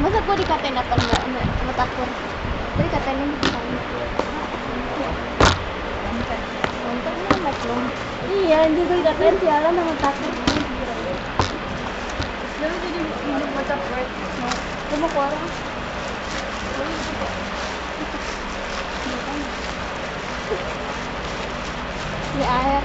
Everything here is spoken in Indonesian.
Masa gua dikatain apa enggak metafor. Tadi katain ini bukan. Nonton amat dong. Iya, juga dikatain sialan sama takut. Lalu jadi minum metafor. Gua mau ke warung. Di air.